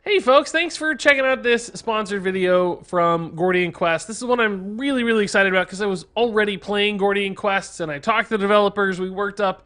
Hey folks, thanks for checking out this sponsored video from Gordian Quest. This is one I'm really excited about because I was already playing Gordian Quests and I talked to the developers. We worked up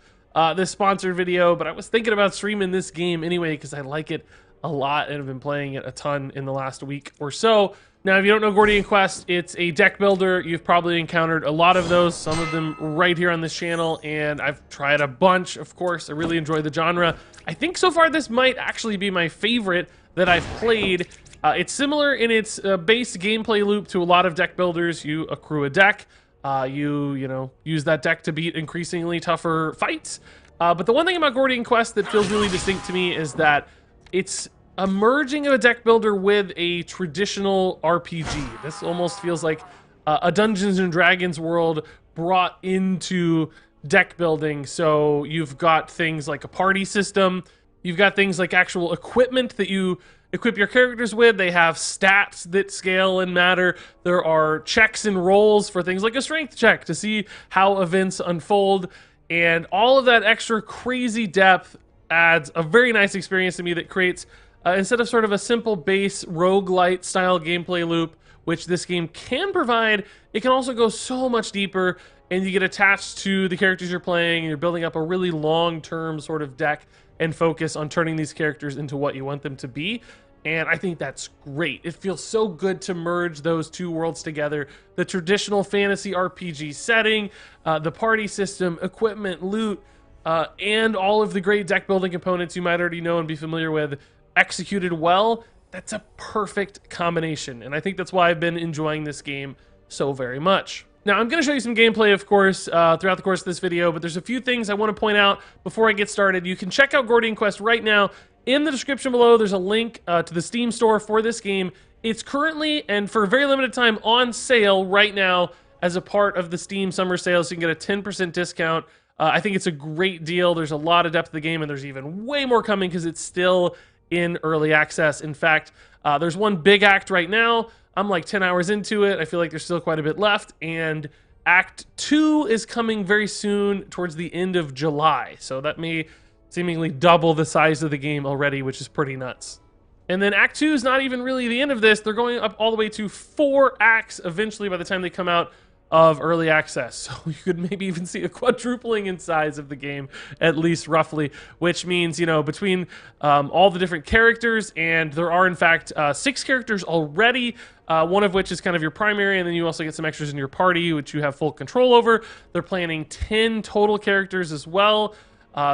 this sponsored video, but I was thinking about streaming this game anyway because I like it a lot and have been playing it a ton in the last week or so. Now, if you don't know Gordian Quest, it's a deck builder. You've probably encountered a lot of those, some of them right here on this channel, and I've tried a bunch, of course. I really enjoy the genre. I think so far this might actually be my favorite that I've played. It's similar in its base gameplay loop to a lot of deck builders. You accrue a deck, you know, use that deck to beat increasingly tougher fights. But the one thing about Gordian Quest that feels really distinct to me is that it's a merging of a deck builder with a traditional RPG. This almost feels like a Dungeons and Dragons world brought into deck building. So you've got things like a party system. You've got things like actual equipment that you equip your characters with. They have stats that scale and matter. There are checks and rolls for things like a strength check to see how events unfold. And all of that extra crazy depth adds a very nice experience to me that creates, instead of sort of a simple base roguelite style gameplay loop, which this game can provide, it can also go so much deeper and you get attached to the characters you're playing and you're building up a really long-term sort of deck and focus on turning these characters into what you want them to be. And I think that's great. It feels so good to merge those two worlds together. The traditional fantasy RPG setting, the party system, equipment, loot, and all of the great deck building components you might already know and be familiar with, executed well. That's a perfect combination. And I think that's why I've been enjoying this game so very much. Now, I'm going to show you some gameplay, of course, throughout the course of this video, but there's a few things I want to point out before I get started. You can check out Gordian Quest right now. In the description below, there's a link to the Steam store for this game. It's currently, and for a very limited time, on sale right now as a part of the Steam summer sale, so you can get a 10% discount. I think it's a great deal. There's a lot of depth to the game, and there's even way more coming because it's still in early access. In fact, there's one big act right now. I'm like 10 hours into it. I feel like there's still quite a bit left, and Act 2 is coming very soon towards the end of July, so that may seemingly double the size of the game already, which is pretty nuts. And then Act 2 is not even really the end of this. They're going up all the way to 4 acts eventually by the time they come out of early access. So you could maybe even see a quadrupling in size of the game, at least roughly, which means, you know, between all the different characters, and there are in fact 6 characters already, one of which is kind of your primary, and then you also get some extras in your party, which you have full control over. They're planning 10 total characters as well.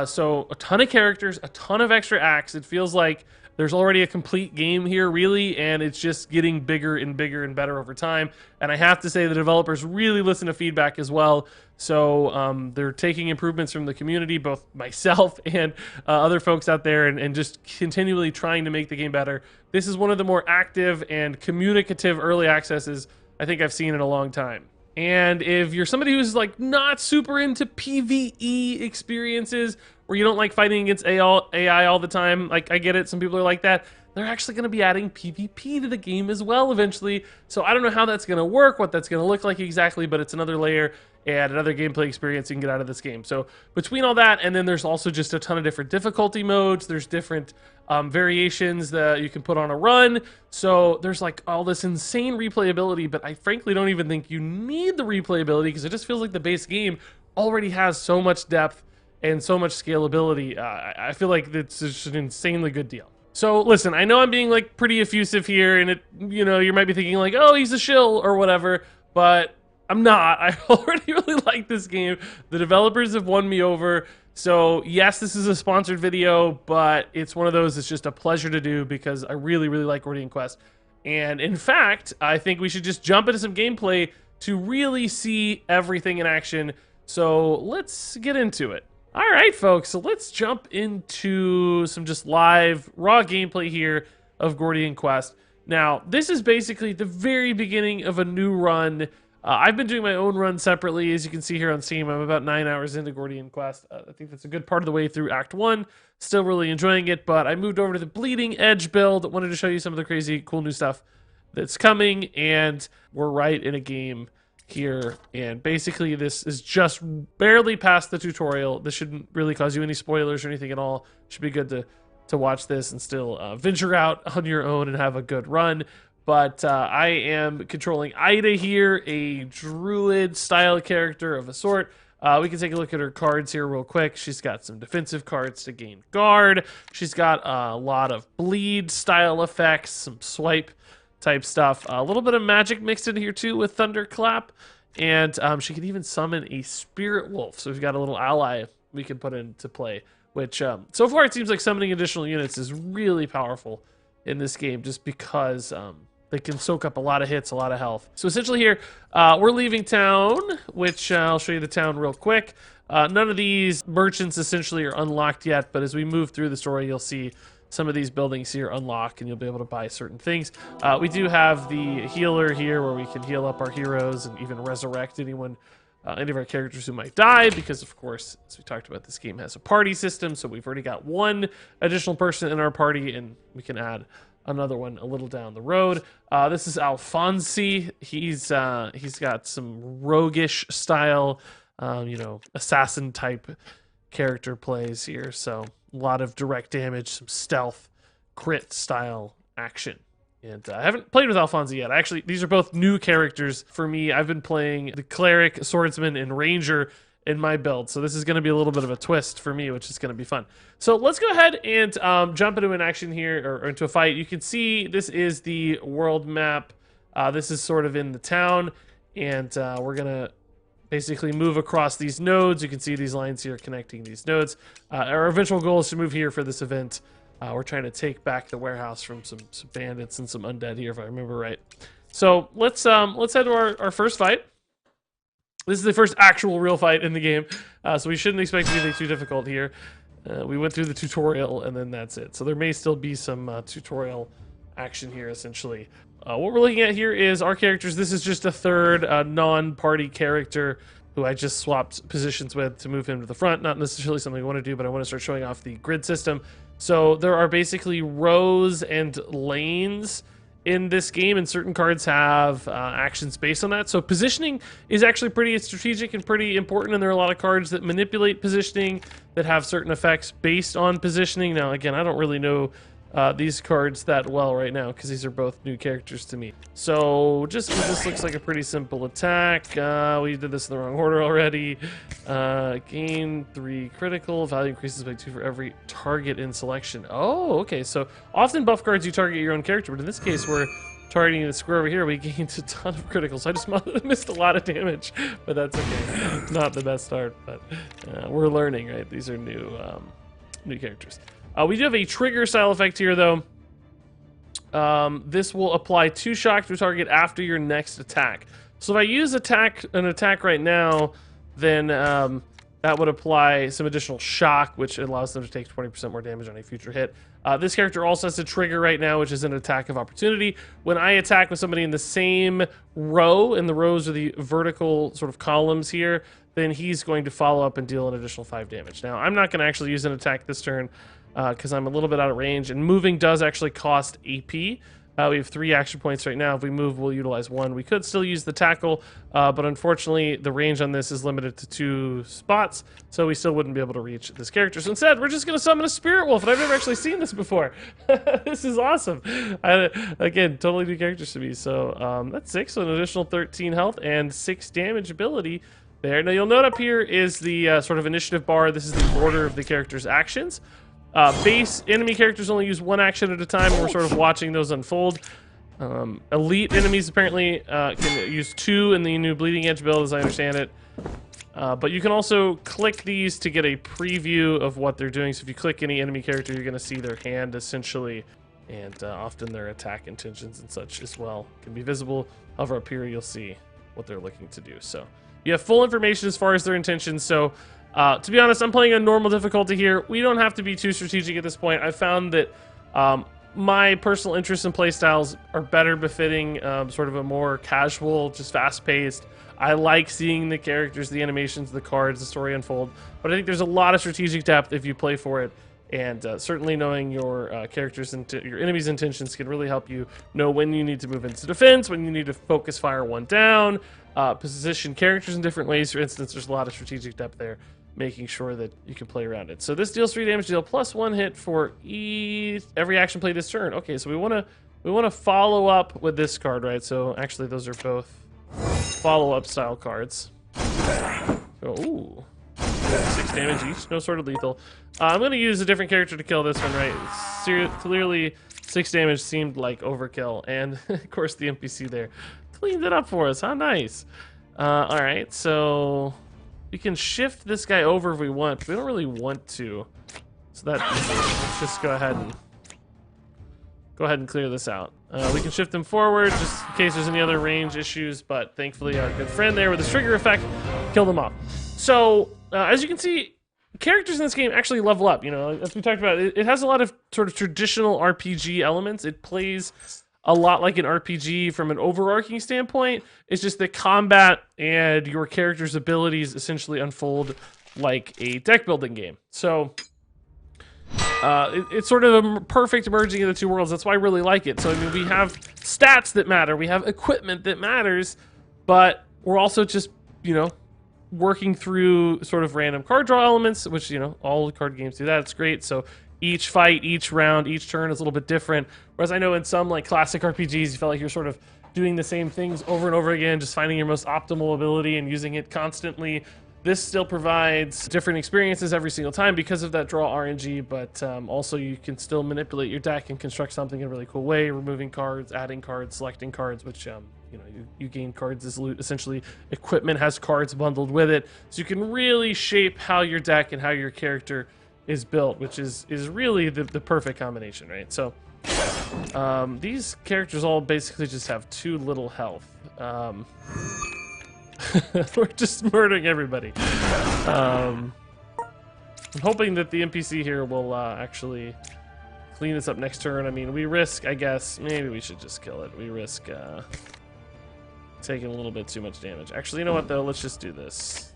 So a ton of characters, a ton of extra acts. It feels like there's already a complete game here, really, and it's just getting bigger and bigger and better over time. And I have to say the developers really listen to feedback as well. So they're taking improvements from the community, both myself and other folks out there, and just continually trying to make the game better. This is one of the more active and communicative early accesses I think I've seen in a long time. And if you're somebody who's like not super into PvE experiences, where you don't like fighting against AI all the time, like I get it, some people are like that, they're actually going to be adding PvP to the game as well eventually. So I don't know how that's going to work, what that's going to look like exactly, but it's another layer and another gameplay experience you can get out of this game. So between all that, and then there's also just a ton of different difficulty modes. There's different variations that you can put on a run. So there's like all this insane replayability, but I frankly don't even think you need the replayability because it just feels like the base game already has so much depth and so much scalability. I feel like it's just an insanely good deal. So listen, I know I'm being like pretty effusive here, and it, you know, you might be thinking like, oh, he's a shill or whatever, but I'm not. I already really like this game. The developers have won me over. So yes, this is a sponsored video, but it's one of those that's just a pleasure to do because I really like Gordian Quest. And in fact, I think we should just jump into some gameplay to really see everything in action. So let's get into it. All right, folks, so let's jump into some just live, raw gameplay here of Gordian Quest. Now, this is basically the very beginning of a new run. I've been doing my own run separately. As you can see here on Steam, I'm about 9 hours into Gordian Quest. I think that's a good part of the way through Act 1. Still really enjoying it, but I moved over to the Bleeding Edge build. Wanted to show you some of the crazy, cool new stuff that's coming, and we're right in a game here, and basically this is just barely past the tutorial. This shouldn't really cause you any spoilers or anything at all. Should be good to to watch this and still venture out on your own and have a good run. But I am controlling Ida here, a druid style character of a sort. We can take a look at her cards here real quick. She's got some defensive cards to gain guard. She's got a lot of bleed style effects, some swipe type stuff. A little bit of magic mixed in here too with Thunderclap. And she can even summon a Spirit Wolf. So we've got a little ally we can put into play. Which, so far it seems like summoning additional units is really powerful in this game. Just because they can soak up a lot of hits, a lot of health. So essentially here, we're leaving town, which I'll show you the town real quick. None of these merchants essentially are unlocked yet, but as we move through the story, you'll see some of these buildings here unlock, and you'll be able to buy certain things. We do have the healer here, where we can heal up our heroes and even resurrect anyone, any of our characters who might die, because of course, as we talked about, this game has a party system, so we've already got one additional person in our party, and we can add another one a little down the road. This is Alfonsi. He's got some roguish style, you know, assassin type character plays here. So a lot of direct damage, some stealth, crit style action. And I haven't played with Alfonsi yet. Actually, these are both new characters for me. I've been playing the cleric, swordsman, and ranger in my build, so this is going to be a little bit of a twist for me, which is going to be fun. So let's go ahead and jump into an action here, or into a fight. You can see this is the world map. This is sort of in the town, and we're going to basically move across these nodes. You can see these lines here connecting these nodes. Our eventual goal is to move here for this event. We're trying to take back the warehouse from some bandits and some undead here, if I remember right. So let's head to our first fight. This is the first actual real fight in the game, so we shouldn't expect anything too difficult here. We went through the tutorial, and then that's it. So there may still be some tutorial action here, essentially. What we're looking at here is our characters. This is just a third non-party character who I just swapped positions with to move him to the front. Not necessarily something I want to do, but I want to start showing off the grid system. So there are basically rows and lanes in this game, and certain cards have actions based on that. So positioning is actually pretty strategic and pretty important, and there are a lot of cards that manipulate positioning that have certain effects based on positioning. Now, again, I don't really know these cards that well right now because these are both new characters to me. So just this looks like a pretty simple attack. We did this in the wrong order already. Gain 3 critical, value increases by 2 for every target in selection. Oh, okay. So often buff cards you target your own character, but in this case we're targeting the square over here. We gained a ton of critical, so I just missed a lot of damage, but that's okay. Not the best start, but we're learning, right? These are new characters. We do have a trigger style effect here, though. This will apply 2 shock to a target after your next attack. So if I use an attack right now, then that would apply some additional shock, which allows them to take 20% more damage on a future hit. This character also has a trigger right now, which is an attack of opportunity. When I attack with somebody in the same row, and the rows are the vertical sort of columns here, then he's going to follow up and deal an additional 5 damage. Now, I'm not going to actually use an attack this turn, because I'm a little bit out of range, and moving does actually cost AP. We have 3 action points right now. If we move, we'll utilize 1. We could still use the tackle, but unfortunately, the range on this is limited to 2 spots, so we still wouldn't be able to reach this character. So instead, we're just going to summon a Spirit Wolf, and I've never actually seen this before. This is awesome. Again, totally new characters to me. So that's 6, so an additional 13 health and 6 damage ability there. Now, you'll note up here is the sort of initiative bar. This is the order of the character's actions. Base enemy characters only use 1 action at a time, and we're sort of watching those unfold. Elite enemies apparently can use 2 in the new Bleeding Edge build, as I understand it. But you can also click these to get a preview of what they're doing. So if you click any enemy character, you're going to see their hand, essentially, and often their attack intentions and such as well can be visible. Hover up here, you'll see what they're looking to do. So you have full information as far as their intentions. So to be honest, I'm playing on normal difficulty here. We don't have to be too strategic at this point. I found that my personal interests and playstyles are better befitting sort of a more casual, just fast-paced. I like seeing the characters, the animations, the cards, the story unfold. But I think there's a lot of strategic depth if you play for it. And certainly knowing your characters and your enemy's intentions can really help you know when you need to move into defense, when you need to focus fire one down, position characters in different ways. For instance, there's a lot of strategic depth there. making sure that you can play around it. So this deals 3 damage, deal +1 hit for every action played this turn. Okay, so we want to follow up with this card, right? So actually, those are both follow-up style cards. So, ooh, 6 damage each, no sort of lethal. I'm going to use a different character to kill this one, right? Clearly, 6 damage seemed like overkill, and of course the NPC there cleaned it up for us. How nice! All right, so we can shift this guy over if we want, but we don't really want to. So let's just go ahead and clear this out. We can shift him forward just in case there's any other range issues, but thankfully our good friend there with his trigger effect killed him off. So as you can see, characters in this game actually level up. You know, as we talked about, it has a lot of sort of traditional RPG elements. It plays a lot like an RPG from an overarching standpoint. It's just that combat and your character's abilities essentially unfold like a deck building game. So it's sort of a perfect merging of the two worlds. That's why I really like it. So I mean, we have stats that matter, we have equipment that matters, but we're also just, you know, working through sort of random card draw elements, which, you know, all the card games do that. It's great. So each fight, each round, each turn is a little bit different. Whereas I know in some like classic RPGs, you felt like you're sort of doing the same things over and over again, just finding your most optimal ability and using it constantly. This still provides different experiences every single time because of that draw RNG, but also you can still manipulate your deck and construct something in a really cool way, removing cards, adding cards, selecting cards, which you know, you gain cards as loot. Essentially, equipment has cards bundled with it, so you can really shape how your deck and how your character is built, which is really the perfect combination, right? So these characters all basically just have too little health. We're just murdering everybody. I'm hoping that the NPC here will actually clean this up next turn. I mean, we risk, I guess, maybe we should just kill it. We risk taking a little bit too much damage. Actually, you know what, though? Let's just do this.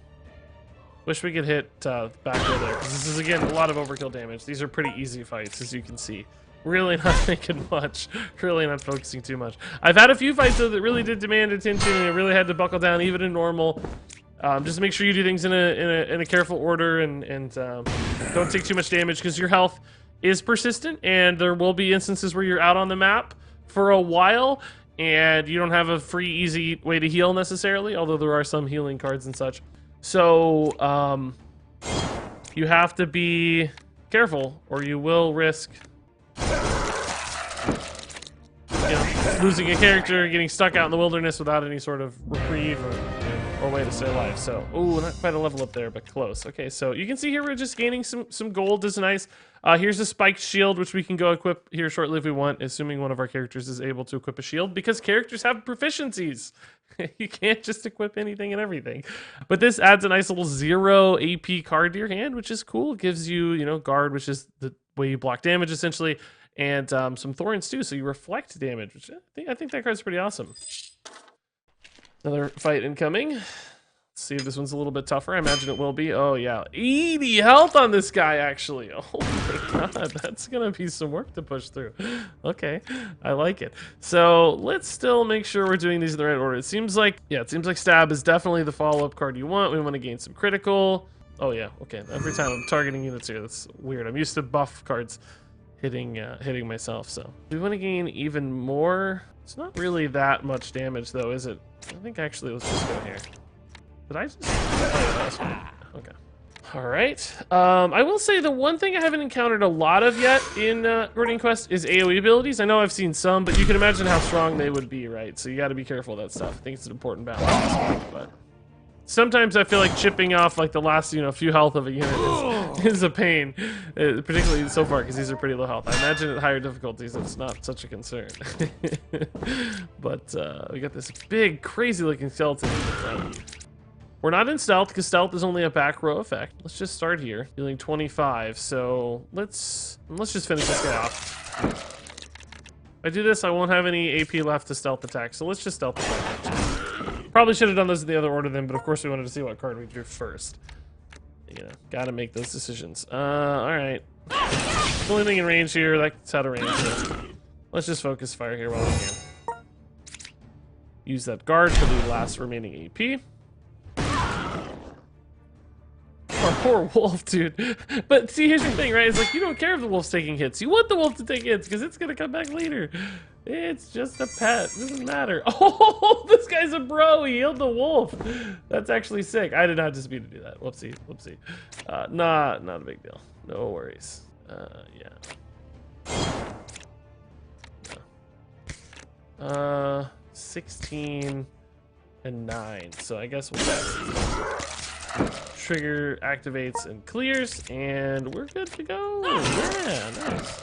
Wish we could hit back there, because this is, again, a lot of overkill damage. These are pretty easy fights, as you can see. Really not thinking much, really not focusing too much. I've had a few fights though that really did demand attention, and I really had to buckle down even in normal. Just make sure you do things in a careful order, and don't take too much damage, because your health is persistent, and there will be instances where you're out on the map for a while and you don't have a free, easy way to heal necessarily, although there are some healing cards and such. So you have to be careful, or you will risk, you know, losing a character, getting stuck out in the wilderness without any sort of reprieve or way to stay alive. So, ooh, not quite a level up there, but close. Okay, so you can see here we're just gaining some gold. This is nice. Here's a spiked shield, which we can go equip here shortly if we want, assuming one of our characters is able to equip a shield, because characters have proficiencies. You can't just equip anything and everything. But this adds a nice little 0 AP card to your hand, which is cool. It gives you, you know, guard, which is the way you block damage, essentially, and some thorns too, so you reflect damage, which I think that card's pretty awesome. Another fight incoming. Let's see if this one's a little bit tougher. I imagine it will be. Oh yeah, 80 health on this guy, actually. Oh my god, that's gonna be some work to push through. Okay, I like it. So let's still make sure we're doing these in the right order. It seems like, yeah, it seems like stab is definitely the follow-up card you want. We want to gain some critical. Oh yeah, okay. Every time I'm targeting units here, that's weird. I'm used to buff cards hitting myself. So we want to gain even more. It's not really that much damage though, is it? I think actually, let's just go here. Did I just? Oh, that's right. Okay. All right. I will say the one thing I haven't encountered a lot of yet in Gordian Quest is AoE abilities. I know I've seen some, but you can imagine how strong they would be, right? So you got to be careful of that stuff. I think it's an important balance. But sometimes I feel like chipping off like the last, you know, few health of a unit is a pain, particularly so far because these are pretty low health. I imagine at higher difficulties it's not such a concern. But we got this big, crazy-looking skeleton in the front. We're not in stealth because stealth is only a back row effect. Let's just start here, dealing 25. So let's just finish this guy off. If I do this, I won't have any AP left to stealth attack. So let's just stealth attack. Probably should have done those in the other order then, but of course we wanted to see what card we drew first. You know, gotta make those decisions. Alright. The only thing in range here, that's out of range. So let's just focus fire here while we can. Use that guard for the last remaining AP. Poor wolf, dude. But see, here's the thing, right? It's like you don't care if the wolf's taking hits. You want the wolf to take hits because it's gonna come back later. It's just a pet. It doesn't matter. Oh, this guy's a bro. He healed the wolf. That's actually sick. I did not just mean to do that. Whoopsie, whoopsie. Not a big deal. No worries. Yeah. 16 and 9. So I guess we'll trigger activates and clears, and we're good to go. Yeah, nice.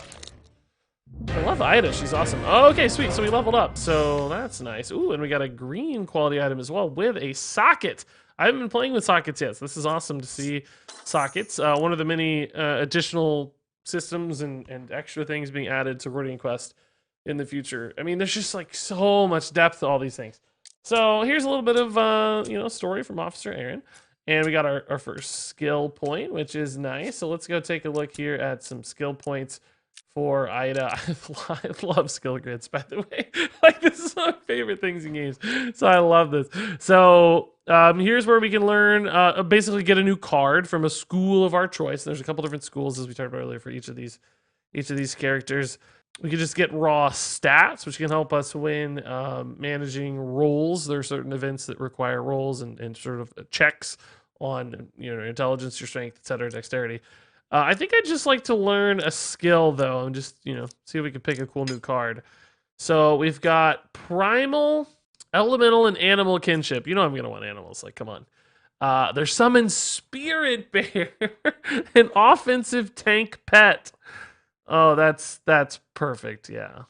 I love Ida. She's awesome. Oh, okay, sweet. So we leveled up. So that's nice. Ooh, and we got a green quality item as well with a socket. I haven't been playing with sockets yet, so this is awesome to see sockets. One of the many additional systems and extra things being added to Gordian Quest in the future. I mean, there's just like so much depth to all these things. So here's a little bit of story from Officer Aaron. And we got our first skill point, which is nice. So let's go take a look here at some skill points for Ida. I love skill grids, by the way. Like, this is one of my favorite things in games. So I love this. So here's where we can learn, basically get a new card from a school of our choice. There's a couple different schools, as we talked about earlier, for each of these characters. We can just get raw stats, which can help us when managing rolls. There are certain events that require rolls and sort of checks on your intelligence, your strength, etc., dexterity. I think I'd just like to learn a skill though, and just see if we can pick a cool new card. So we've got primal, elemental, and animal kinship. You know I'm gonna want animals. Like, come on. There's summon spirit bear, an offensive tank pet. Oh, that's perfect. Yeah.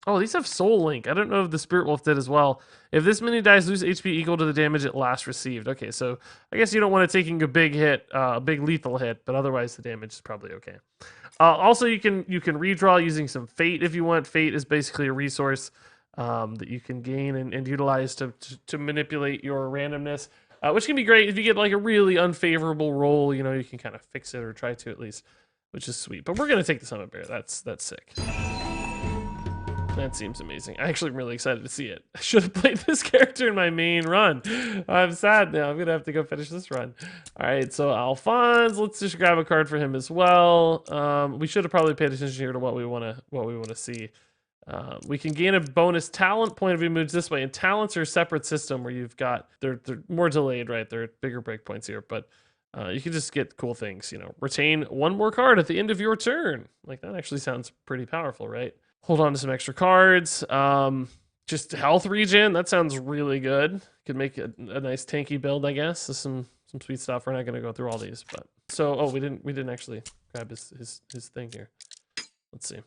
Oh, these have Soul Link. I don't know if the Spirit Wolf did as well. If this mini dies, lose HP equal to the damage it last received. Okay, so I guess you don't want it taking a big hit, a big lethal hit, but otherwise the damage is probably okay. Also, you can redraw using some Fate if you want. Fate is basically a resource that you can gain and utilize to manipulate your randomness, which can be great if you get like a really unfavorable roll. You can kind of fix it or try to at least, which is sweet. But we're gonna take the Summon Bear. That's sick. That seems amazing. I actually am really excited to see it. I should have played this character in my main run. I'm sad now. I'm gonna have to go finish this run. All right, so Alphonse, let's just grab a card for him as well. We should have probably paid attention here to what we wanna see. We can gain a bonus talent point if we move this way. And talents are a separate system where you've got they're more delayed, right? They're bigger breakpoints here, but you can just get cool things. Retain one more card at the end of your turn. Like, that actually sounds pretty powerful, right? Hold on to some extra cards. Just health regen. That sounds really good. Could make a nice tanky build, I guess. There's some sweet stuff. We're not going to go through all these, but we didn't actually grab his thing here. Let's see.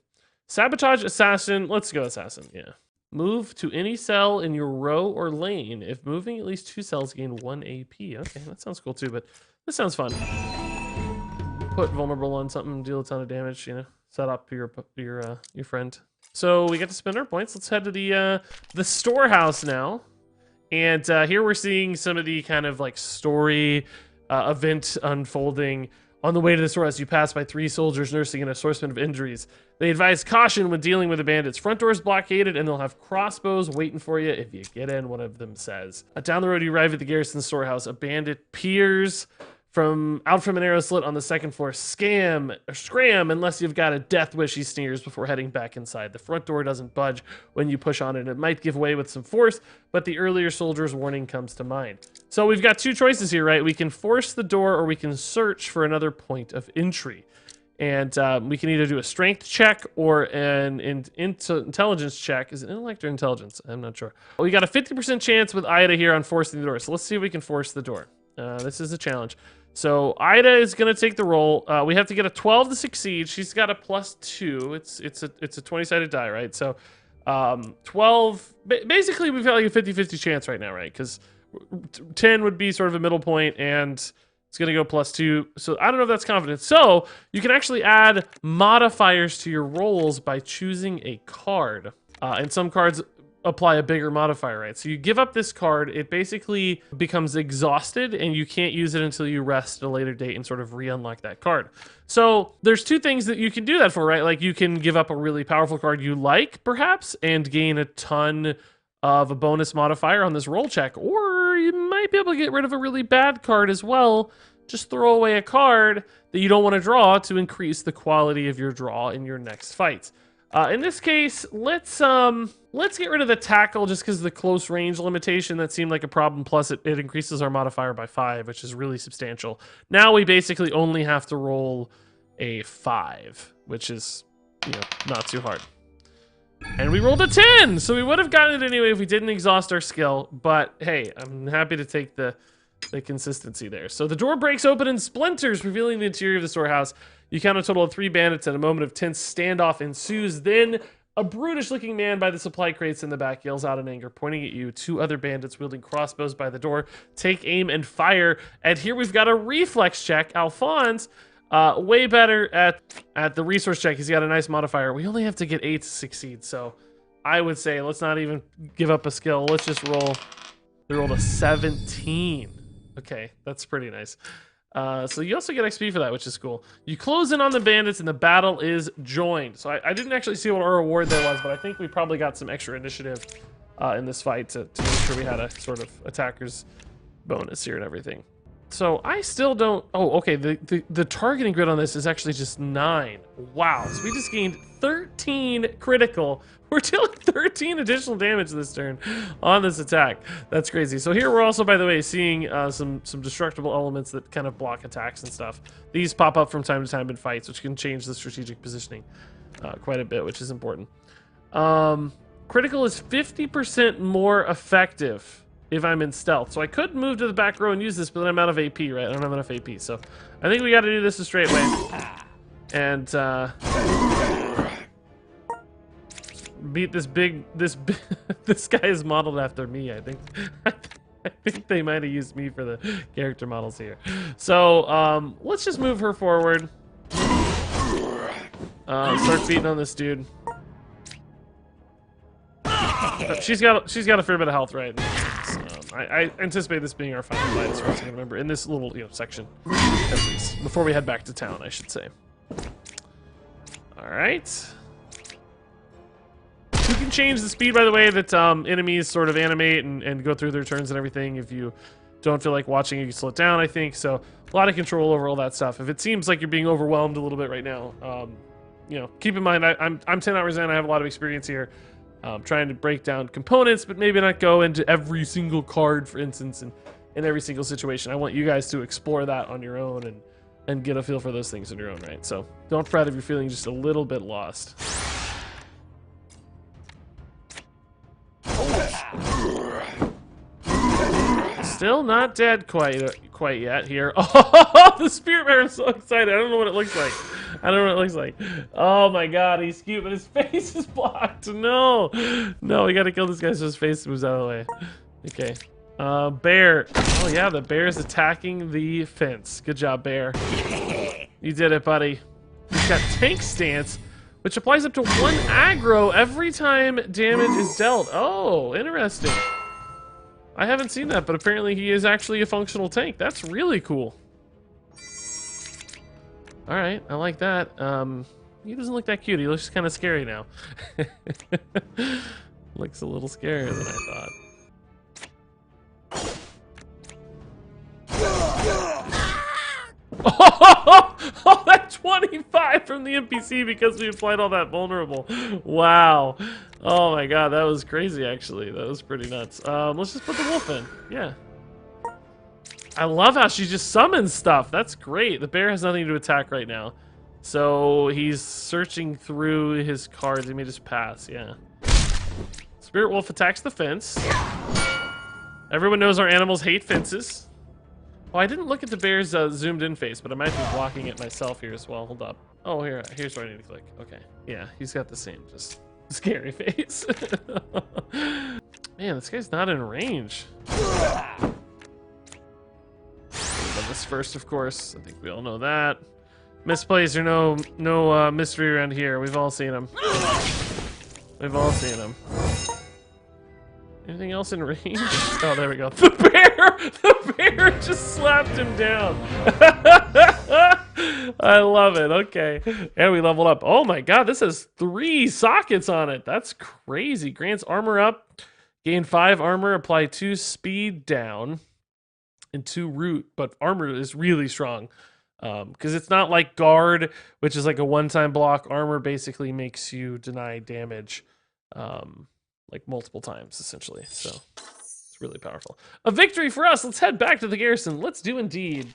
Sabotage assassin. Let's go assassin. Yeah. Move to any cell in your row or lane. If moving at least 2 cells, gain 1 AP. Okay, that sounds cool too. But this sounds fun. Put vulnerable on something, deal a ton of damage. Set up your friend. So we get to spend our points. Let's head to the storehouse now, and here we're seeing some of the kind of like story event unfolding. On the way to the storehouse, you pass by 3 soldiers nursing an assortment of injuries. They advise caution when dealing with the bandits. Front door is blockaded, and they'll have crossbows waiting for you if you get in, one of them says. Down the road, you arrive at the garrison storehouse. A bandit peers out from an arrow slit on the 2nd floor. Scram unless you've got a death wish, he sneers before heading back inside. The front door doesn't budge when you push on it. It might give way with some force, but the earlier soldier's warning comes to mind. So we've got 2 choices here, right? We can force the door, or we can search for another point of entry. And we can either do a strength check or an intelligence check. Is it intellect or intelligence? I'm not sure. We got a 50% chance with Ida here on forcing the door. So let's see if we can force the door. This is a challenge. So Ida is going to take the roll. We have to get a 12 to succeed. She's got a +2. It's a 20-sided die, right? So 12. Basically, we've got like a 50-50 chance right now, right? Because 10 would be sort of a middle point, and it's going to go +2. So I don't know if that's confident. So you can actually add modifiers to your rolls by choosing a card. And some cards apply a bigger modifier, right? So you give up this card, it basically becomes exhausted, and you can't use it until you rest at a later date and sort of re-unlock that card. So there's 2 things that you can do that for, right? Like, you can give up a really powerful card you like, perhaps, and gain a ton of a bonus modifier on this roll check, or you might be able to get rid of a really bad card as well just throw away a card that you don't want to draw to increase the quality of your draw in your next fight. In this case, let's get rid of the tackle just because of the close range limitation. That seemed like a problem. Plus, it increases our modifier by 5, which is really substantial. Now we basically only have to roll a 5, which is, you know, not too hard. And we rolled a 10, so we would have gotten it anyway if we didn't exhaust our skill. But hey, I'm happy to take the consistency there. So the door breaks open and splinters, revealing the interior of the storehouse. You count a total of 3 bandits, and a moment of tense standoff ensues. Then a brutish-looking man by the supply crates in the back yells out in anger, pointing at you. 2 other bandits wielding crossbows by the door take aim and fire. And here we've got a reflex check. Alphonse, way better at the resource check. He's got a nice modifier. We only have to get 8 to succeed, so I would say let's not even give up a skill. Let's just roll. We rolled a 17. Okay, that's pretty nice. So you also get XP for that, which is cool. You close in on the bandits and the battle is joined. So I didn't actually see what our reward there was, but I think we probably got some extra initiative in this fight to make sure we had a sort of attacker's bonus here and everything. So I still don't... Oh, okay, the targeting grid on this is actually just 9. Wow, so we just gained 13 critical. We're dealing 13 additional damage this turn on this attack. That's crazy. So here we're also, by the way, seeing some destructible elements that kind of block attacks and stuff. These pop up from time to time in fights, which can change the strategic positioning quite a bit, which is important. Critical is 50% more effective if I'm in stealth. So I could move to the back row and use this, but then I'm out of AP, right? I don't have enough AP. So I think we got to do this a straight way. And beat this this guy is modeled after me, I think. I think they might have used me for the character models here. So let's just move her forward. Start beating on this dude. She's got a fair bit of health, right? I anticipate this being our final fight, as far as I can remember, in this little section, at least before we head back to town, I should say. All right. You can change the speed, by the way, that enemies sort of animate and go through their turns and everything. If you don't feel like watching, you can slow it down, I think. So a lot of control over all that stuff. If it seems like you're being overwhelmed a little bit right now, keep in mind I'm 10 hours in. I have a lot of experience here. Trying to break down components, but maybe not go into every single card, for instance, and in every single situation. I want you guys to explore that on your own and get a feel for those things on your own, right? So don't fret if you're feeling just a little bit lost. Still not dead quite yet here. Oh, the spirit bear is so excited. I don't know what it looks like. I don't know what it looks like. Oh my god, he's cute, but his face is blocked. No, we gotta kill this guy so his face moves out of the way. Okay. Bear. Oh yeah, the bear is attacking the fence. Good job, bear. You did it, buddy. He's got tank stance, which applies up to 1 aggro every time damage is dealt. Oh, interesting. I haven't seen that, but apparently he is actually a functional tank. That's really cool. All right, I like that. He doesn't look that cute. He looks kind of scary now. Looks a little scarier than I thought. Oh, that 25 from the NPC because we applied all that vulnerable. Wow. Oh my god, that was crazy actually. That was pretty nuts. Let's just put the wolf in. Yeah. I love how she just summons stuff. That's great. The bear has nothing to attack right now. So he's searching through his cards. He may just pass, yeah. Spirit wolf attacks the fence. Everyone knows our animals hate fences. Oh, I didn't look at the bear's zoomed in face, but I might be blocking it myself here as well. Hold up. Oh, here's where I need to click. Okay. Yeah, he's got the same just scary face. Man, this guy's not in range. This first, of course. I think we all know that. Misplays are no mystery around here. We've all seen them. We've all seen them. Anything else in range? Oh, there we go. The bear just slapped him down. I love it. Okay. And we leveled up. Oh my god, this has 3 sockets on it. That's crazy. Grants armor up. Gain 5 armor. Apply 2 speed down. and 2 root, but armor is really strong. Because it's not like guard, which is like a one-time block. Armor basically makes you deny damage like multiple times, essentially. So it's really powerful. A victory for us. Let's head back to the garrison. Let's do indeed.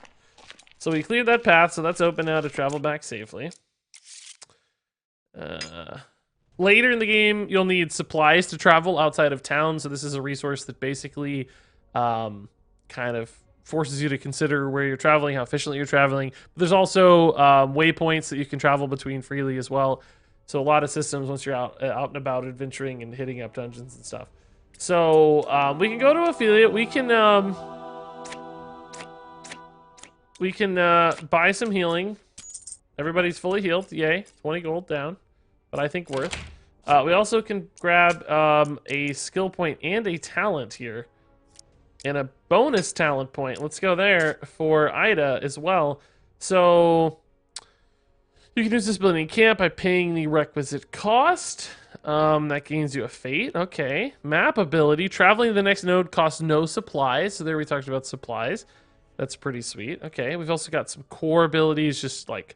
So we cleared that path, so that's open now to travel back safely. Later in the game, you'll need supplies to travel outside of town, so this is a resource that basically kind of forces you to consider where you're traveling, how efficiently you're traveling. But there's also waypoints that you can travel between freely as well. So a lot of systems once you're out and about adventuring and hitting up dungeons and stuff. So we can go to affiliate. We can buy some healing. Everybody's fully healed. Yay. 20 gold down. But I think worth. We also can grab a skill point and a talent here. And a bonus talent point. Let's go there for Ida as well. So you can use this ability in camp by paying the requisite cost. That gains you a fate. Okay. Map ability. Traveling to the next node costs no supplies. So there we talked about supplies. That's pretty sweet. Okay. We've also got some core abilities, just like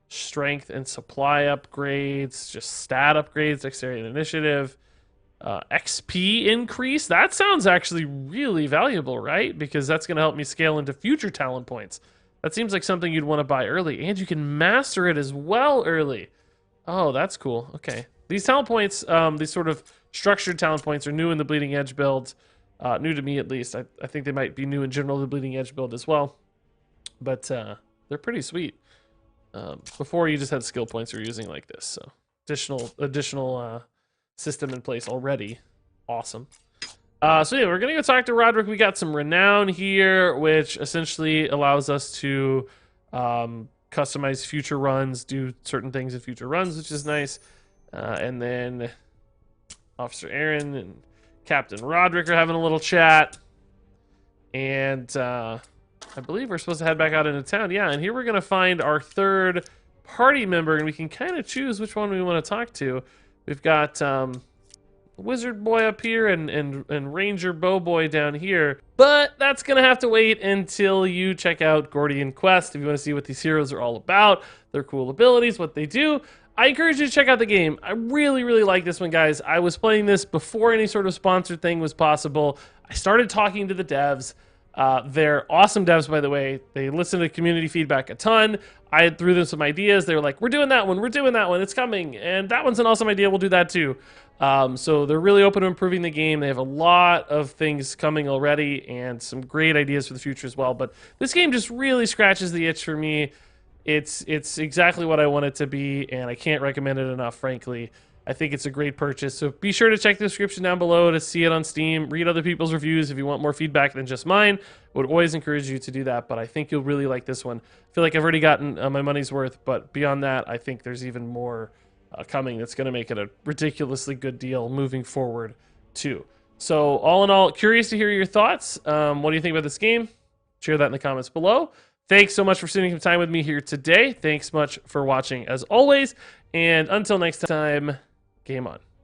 strength and supply upgrades, just stat upgrades, dexterity and initiative. XP increase. That sounds actually really valuable, right? Because that's going to help me scale into future talent points. That seems like something you'd want to buy early. And you can master it as well early. Oh, that's cool. Okay. These talent points, these sort of structured talent points are new in the Bleeding Edge build. New to me, at least. I think they might be new in general, the Bleeding Edge build as well. But they're pretty sweet. Before, you just had skill points you're using like this. So additional system in place already. Awesome. So yeah, we're gonna go talk to Roderick. We got some renown here, which essentially allows us to customize future runs, do certain things in future runs, which is nice. And then Officer Aaron and Captain Roderick are having a little chat. And I believe we're supposed to head back out into town. Yeah, and here we're gonna find our third party member, and we can kind of choose which one we want to talk to. We've got Wizard Boy up here and Ranger Bow Boy down here. But that's going to have to wait until you check out Gordian Quest if you want to see what these heroes are all about, their cool abilities, what they do. I encourage you to check out the game. I really, really like this one, guys. I was playing this before any sort of sponsored thing was possible. I started talking to the devs. They're awesome devs, by the way. They listen to community feedback a ton. I threw them some ideas. They were like, we're doing that one, it's coming, and that one's an awesome idea, we'll do that too. So they're really open to improving the game. They have a lot of things coming already and some great ideas for the future as well. But this game just really scratches the itch for me. It's exactly what I want it to be, and I can't recommend it enough, frankly. I think it's a great purchase. So be sure to check the description down below to see it on Steam. Read other people's reviews if you want more feedback than just mine. I would always encourage you to do that, but I think you'll really like this one. I feel like I've already gotten my money's worth, but beyond that, I think there's even more coming that's going to make it a ridiculously good deal moving forward, too. So all in all, curious to hear your thoughts. What do you think about this game? Share that in the comments below. Thanks so much for spending some time with me here today. Thanks much for watching as always. And until next time, game on.